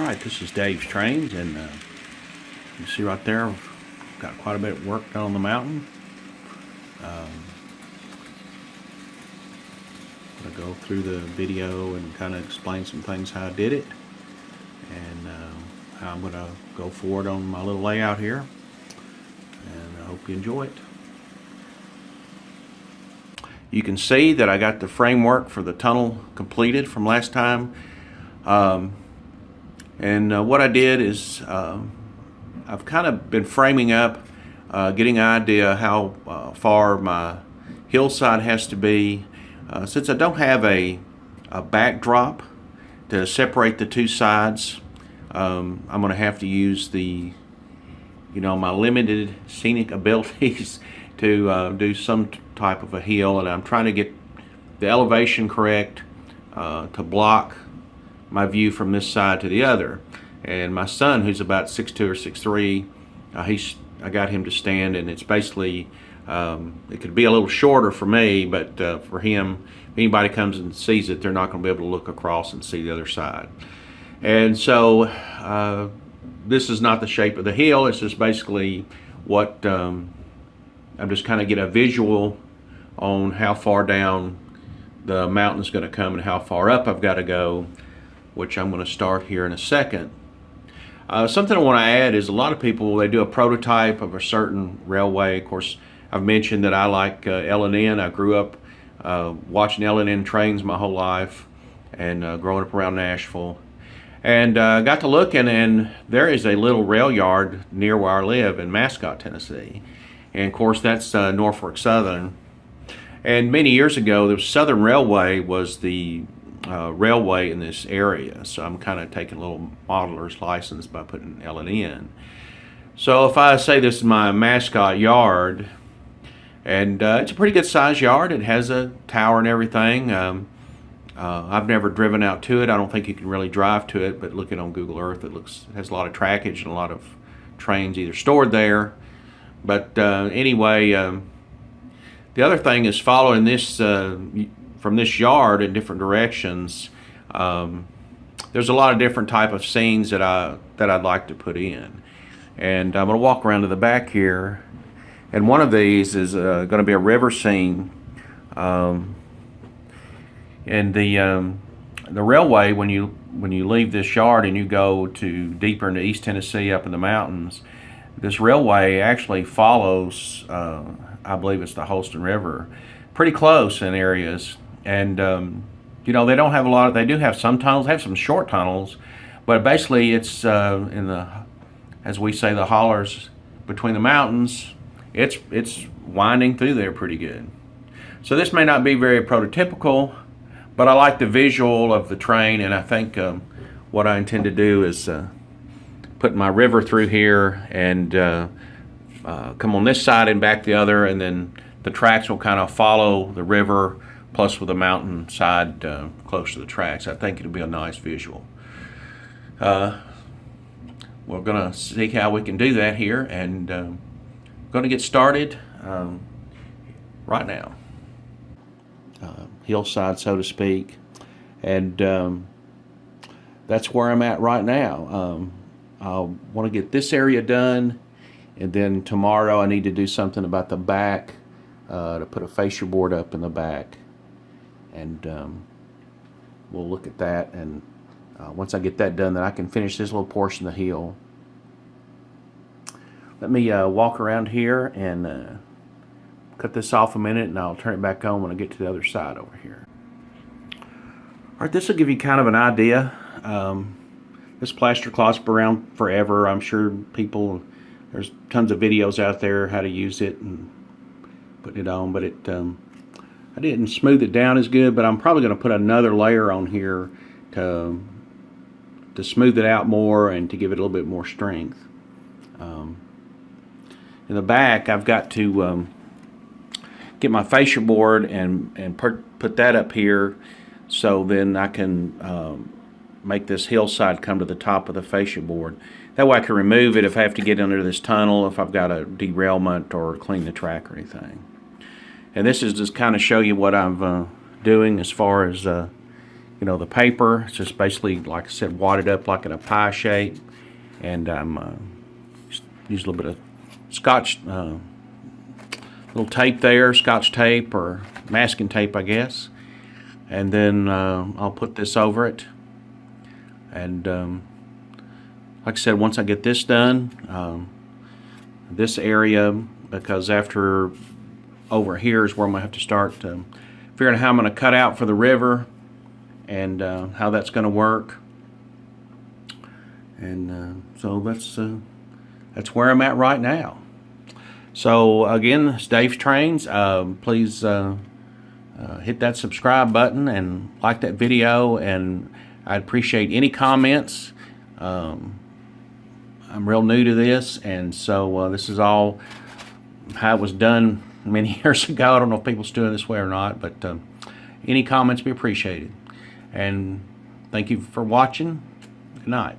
Alright, this is Dave's Trains, and you see right there, I've got quite a bit of work done on the mountain. I'm going to go through the video and kind of explain some things how I did it, and how I'm going to go forward on my little layout here, and I hope you enjoy it. You can see that I got the framework for the tunnel completed from last time. And what I did is I've kind of been framing up, getting an idea how far my hillside has to be. Since I don't have a backdrop to separate the two sides, I'm going to have to use my limited scenic abilities to do some type of a hill, and I'm trying to get the elevation correct to block my view from this side to the other. And my son, who's about 6'2" or 6'3", I got him to stand, and it's basically it could be a little shorter for me, but for him, if anybody comes and sees it, they're not going to be able to look across and see the other side. And so this is not the shape of the hill. It's just basically what I'm just kind of get a visual on how far down the mountain is going to come and how far up I've got to go, which I'm going to start here in a second. Something I want to add is a lot of people, they do a prototype of a certain railway. Of course, I've mentioned that I like L&N. I grew up watching L&N trains my whole life, and growing up around Nashville. And got to looking, and there is a little rail yard near where I live in Mascot, Tennessee. And of course, that's Norfolk Southern. And many years ago, the Southern Railway was the railway in this area, so I'm kind of taking a little modeler's license by putting L&N. So if I say this is my Mascot yard, and it's a pretty good sized yard, it has a tower and everything. I've never driven out to it. I don't think you can really drive to it, but looking on Google Earth, it has a lot of trackage and a lot of trains either stored there. But anyway, the other thing is following this from this yard in different directions. There's a lot of different type of scenes that I'd like to put in, and I'm going to walk around to the back here, and one of these is going to be a river scene. And the railway, when you leave this yard and you go to deeper into East Tennessee up in the mountains, this railway actually follows, I believe it's the Holston River, pretty close in areas. And they don't have a lot. They do have some tunnels, have some short tunnels, but basically it's in the, as we say, the hollers between the mountains. It's winding through there pretty good. So this may not be very prototypical, but I like the visual of the train, and I think what I intend to do is put my river through here and come on this side and back the other, and then the tracks will kind of follow the river, plus with the mountain side close to the tracks. I think it'll be a nice visual. We're going to see how we can do that here, and going to get started right now. Hillside, so to speak, and that's where I'm at right now. I want to get this area done, and then tomorrow I need to do something about the back, to put a fascia board up in the back, and we'll look at that. And once I get that done, then I can finish this little portion of the hill. Let me walk around here and cut this off a minute, and I'll turn it back on when I get to the other side over here. Alright, this will give you kind of an idea. This plaster cloth's been around forever. I'm sure there's tons of videos out there how to use it and putting it on, but I didn't smooth it down as good, but I'm probably going to put another layer on here to smooth it out more and to give it a little bit more strength. In the back, I've got to get my fascia board and put that up here, so then I can make this hillside come to the top of the fascia board. That way I can remove it if I have to get under this tunnel, if I've got a derailment or clean the track or anything. And this is just kind of show you what I'm doing as far as the paper. It's just basically, like I said, wadded up like in a pie shape, and I'm use a little bit of scotch, little tape there, scotch tape or masking tape, I guess, and then I'll put this over it. And like I said, once I get this done, this area, because after over here is where I'm gonna have to start figuring out how I'm gonna cut out for the river and how that's gonna work. And so that's where I'm at right now. So again, it's Dave's Trains. Please hit that subscribe button and like that video, and I'd appreciate any comments. I'm real new to this, and so this is all how it was done many years ago. I don't know if people still do it this way or not, but any comments be appreciated. And thank you for watching. Good night.